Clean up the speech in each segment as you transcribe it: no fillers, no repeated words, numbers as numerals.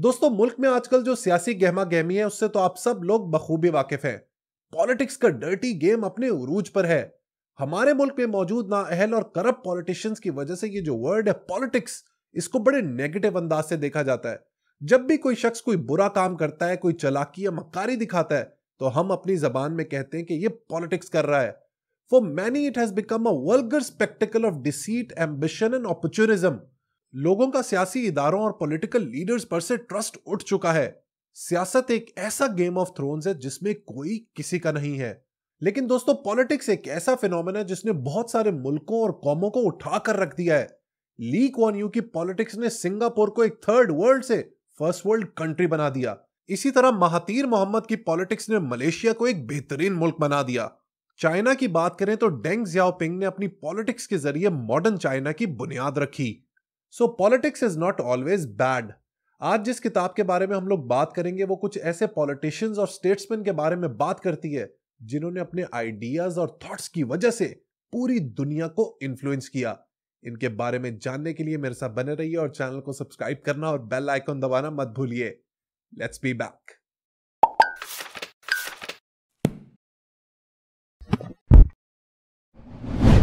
दोस्तों, मुल्क में आजकल जो सियासी गहमा गहमी है उससे तो आप सब लोग बखूबी वाकिफ हैं। पॉलिटिक्स का डर्टी गेम अपने उरूज पर है। हमारे मुल्क में मौजूद नाअहल और करप्ट पॉलिटिशियंस की वजह से ये जो वर्ड है पॉलिटिक्स, इसको बड़े नेगेटिव अंदाज से देखा जाता है। जब भी कोई शख्स कोई बुरा काम करता है, कोई चालाकी या मक्कारी दिखाता है, तो हम अपनी जबान में कहते हैं कि ये पॉलिटिक्स कर रहा है। For many it has become a vulgar spectacle of deceit, ambition and opportunism. लोगों का सियासी इदारों और पॉलिटिकल लीडर्स पर से ट्रस्ट उठ चुका है। सियासत एक ऐसा गेम ऑफ थ्रोन्स है जिसमें कोई किसी का नहीं है। लेकिन दोस्तों, पॉलिटिक्स एक ऐसा फिनोमेना है जिसने बहुत सारे मुल्कों और कौमों को उठा कर रख दिया है। ली कुआन यू की पॉलिटिक्स ने सिंगापुर को एक थर्ड वर्ल्ड से फर्स्ट वर्ल्ड कंट्री बना दिया। इसी तरह महातीर मोहम्मद की पॉलिटिक्स ने मलेशिया को एक बेहतरीन मुल्क बना दिया। चाइना की बात करें तो डेंग जियाओपिंग ने अपनी पॉलिटिक्स के जरिए मॉडर्न चाइना की बुनियाद रखी। सो politics is not always bad. आज जिस किताब के बारे में हम लोग बात करेंगे वो कुछ ऐसे पॉलिटिशियंस और स्टेट्समैन के बारे में बात करती है जिन्होंने अपने आइडियाज और थॉट्स की वजह से पूरी दुनिया को इन्फ्लुएंस किया। इनके बारे में जानने के लिए मेरे साथ बने रहिए और चैनल को सब्सक्राइब करना और बेल आइकन दबाना मत भूलिए। Let's be back.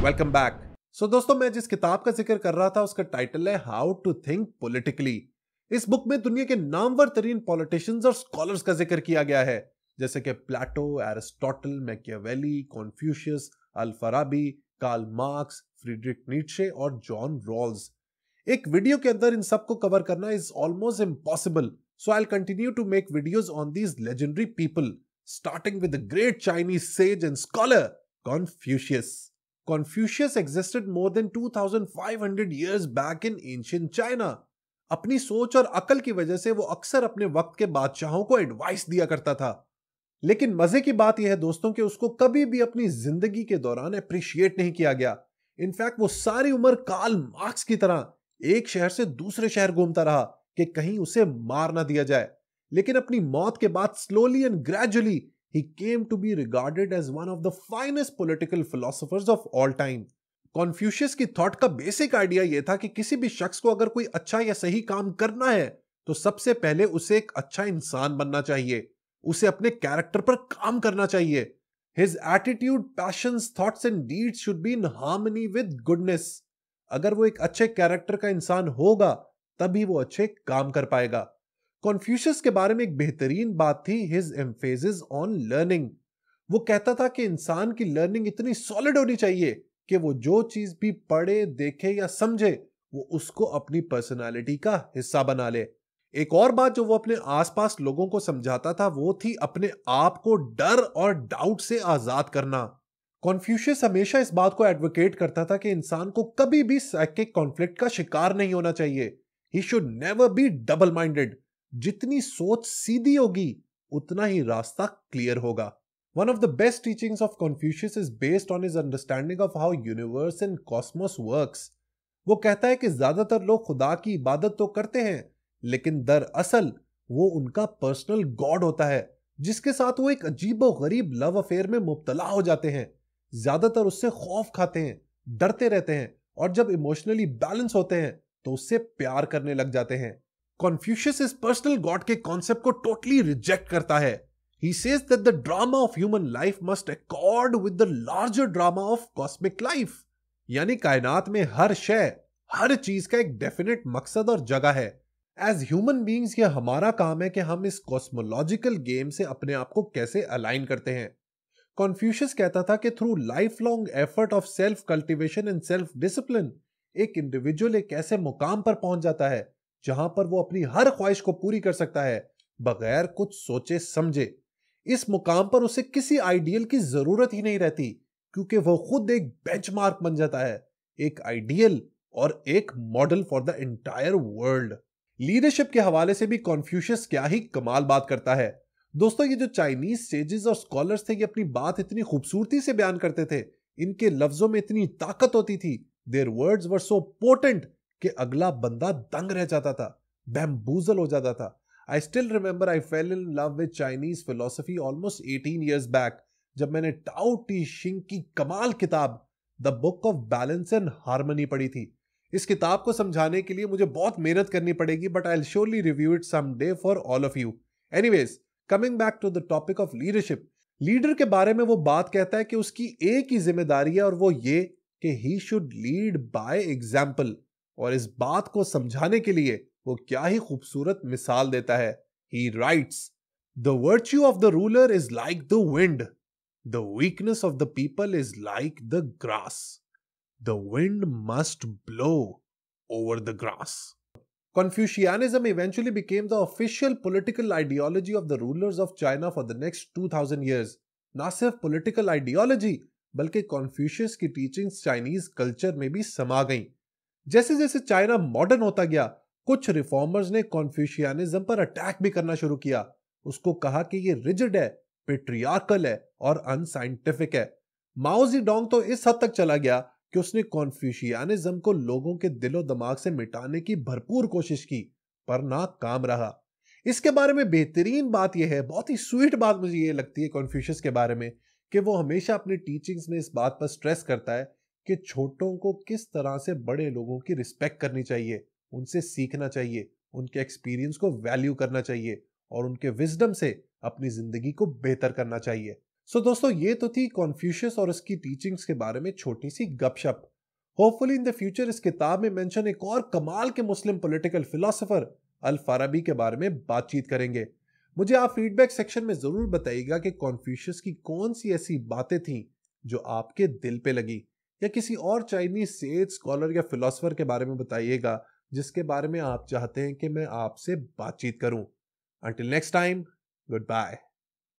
Welcome back. So दोस्तों, मैं जिस किताब का जिक्र कर रहा था उसका टाइटल है हाउ टू थिंक पॉलिटिकली। इस बुक में दुनिया के नामवर तरीन पॉलिटिशियंस और स्कॉलर्स का जिक्र किया गया है, जैसे कि Plato, Aristotle, Machiavelli, Confucius, al Farabi, Karl Marx, Friedrich Nietzsche और जॉन रॉल्स। एक वीडियो के अंदर इन सबको कवर करना is almost impossible, so I will continue to make videos on these legendary people, starting with the great Chinese sage and scholar Confucius. Confucius existed more than 2500 years back in ancient China. अपनी सोच और अकल की वजह से वो अक्सर अपने वक्त के बादशाहों को एडवाइस दिया करता था। लेकिन मजे की बात यह है दोस्तों कि उसको कभी भी अपनी जिंदगी के दौरान अप्रिशिएट नहीं किया गया। इनफैक्ट वो सारी उम्र कार्ल मार्क्स की तरह एक शहर से दूसरे शहर घूमता रहा कि कहीं उसे मार ना दिया जाए। लेकिन अपनी मौत के बाद slowly and gradually he came to be regarded as one of the finest political philosophers of all time. Confucius की थॉट का बेसिक आइडिया यह था कि किसी भी शख्स को अगर कोई अच्छा या सही काम करना है तो सबसे पहले उसे एक अच्छा इंसान बनना चाहिए, उसे अपने कैरेक्टर पर काम करना चाहिए। His attitude, passions, thoughts and deeds should be in harmony with goodness. अगर वो एक अच्छे कैरेक्टर का इंसान होगा तभी वो अच्छे काम कर पाएगा। कॉन्फ्यूशियस के बारे में एक बेहतरीन बात थी हिज एम्फेसिस ऑन लर्निंग। वो कहता था कि इंसान की लर्निंग इतनी सॉलिड होनी चाहिए कि वो जो चीज भी पढ़े, देखे या समझे वो उसको अपनी पर्सनालिटी का हिस्सा बना ले। एक और बात जो वो अपने आसपास लोगों को समझाता था वो थी अपने आप को डर और डाउट से आजाद करना। कॉन्फ्यूशियस हमेशा इस बात को एडवोकेट करता था कि इंसान को कभी भी साइकिक कॉन्फ्लिक्ट का शिकार नहीं होना चाहिए। He should never be double minded. जितनी सोच सीधी होगी उतना ही रास्ता क्लियर होगा। One of the best teachings of Confucius is based on his understanding of how universe and cosmos works. वो कहता है कि ज्यादातर लोग खुदा की इबादत तो करते हैं लेकिन दरअसल वो उनका पर्सनल गॉड होता है जिसके साथ वो एक अजीबो गरीब लव अफेयर में मुब्तला हो जाते हैं। ज्यादातर उससे खौफ खाते हैं, डरते रहते हैं और जब इमोशनली बैलेंस होते हैं तो उससे प्यार करने लग जाते हैं। कॉन्फ्यूशियस इस पर्सनल गॉड के कॉन्सेप्ट को टोटली रिजेक्ट करता है। He says that the drama of human life must accord with the larger drama of cosmic life. यानी कायनात में हर शय, हर चीज का एक डेफिनेट मकसद और जगह है। एज ह्यूमन बींग्स ये हमारा काम है कि हम इस कॉस्मोलॉजिकल गेम से अपने आप को कैसे अलाइन करते हैं। कॉन्फ्यूशियस कहता था कि through life long effort of self cultivation and self discipline एक इंडिविजुअल एक ऐसे मुकाम पर पहुंच जाता है जहां पर वो अपनी हर ख्वाहिश को पूरी कर सकता है बगैर कुछ सोचे समझे। इस मुकाम पर उसे किसी आइडियल की जरूरत ही नहीं रहती क्योंकि वो खुद एक बेंचमार्क बन जाता है, एक आइडियल और एक model for the entire world. Leadership के हवाले से भी कॉन्फ्यूशियस क्या ही कमाल बात करता है। दोस्तों, ये जो चाइनीज सेजेस और स्कॉलर्स थे ये अपनी बात इतनी खूबसूरती से बयान करते थे, इनके लफ्जों में इतनी ताकत होती थी, their words were so potent कि अगला बंदा दंग रह जाता था, बैम्बूजल हो जाता था। I still remember I fell in love with Chinese philosophy almost 18 years back जब मैंने टाओ टी शिंग की कमाल किताब the book of balance and harmony पढ़ी थी। इस किताब को समझाने के लिए मुझे बहुत मेहनत करनी पड़ेगी, but I will surely review it some day for all of you. Anyways, coming back to the topic of leadership. Leader के बारे में वो बात कहता है कि उसकी एक ही जिम्मेदारी है और वो ये कि he should lead by example. और इस बात को समझाने के लिए वो क्या ही खूबसूरत मिसाल देता है। ही rights, the virtue of the ruler is like the wind, the weakness of the people is like the grass, the wind must blow over the grass. Confucianism eventually became the official political ideology of the rulers of China for the next 2000 years. ना सिर्फ political ideology बल्कि Confucius की teachings Chinese culture में भी समा गईं। जैसे जैसे चाइना मॉडर्न होता गया, कुछ रिफॉर्मर्स ने कॉन्फ्यूशियनिज्म पर अटैक भी करना शुरू किया। उसको कहा कि ये रिजिड है, पेट्रियार्कल है और अनसाइंटिफिक है। माओ ज़ेडोंग तो इस हद तक चला गया कि उसने कॉन्फ्यूशियनिज्म को लोगों के दिलो दिमाग से मिटाने की भरपूर कोशिश की, पर नाकाम रहा। इसके बारे में बेहतरीन बात यह है, बहुत ही स्वीट बात मुझे ये लगती है कॉन्फ्यूशियस के बारे में, कि वो हमेशा अपनी टीचिंग्स में इस बात पर स्ट्रेस करता है कि छोटों को किस तरह से बड़े लोगों की रिस्पेक्ट करनी चाहिए, उनसे सीखना चाहिए, उनके एक्सपीरियंस को वैल्यू करना चाहिए और उनके विजडम से अपनी जिंदगी को बेहतर करना चाहिए। सो दोस्तों, ये तो थी कॉन्फ्यूशियस और उसकी टीचिंग्स के बारे में छोटी सी गपशप। होपफुली इन द फ्यूचर इस किताब में मेंशन एक और कमाल के मुस्लिम पॉलिटिकल फिलोसोफर अल फाराबी के बारे में बातचीत करेंगे। मुझे आप फीडबैक सेक्शन में जरूर बताइएगा कि कॉन्फ्यूशियस की कौन सी ऐसी बातें थीं जो आपके दिल पे लगी, या किसी और चाइनीज सेज, स्कॉलर या फिलोसोफर के बारे में बताइएगा जिसके बारे में आप चाहते हैं कि मैं आपसे बातचीत करूं। Until next time, good bye.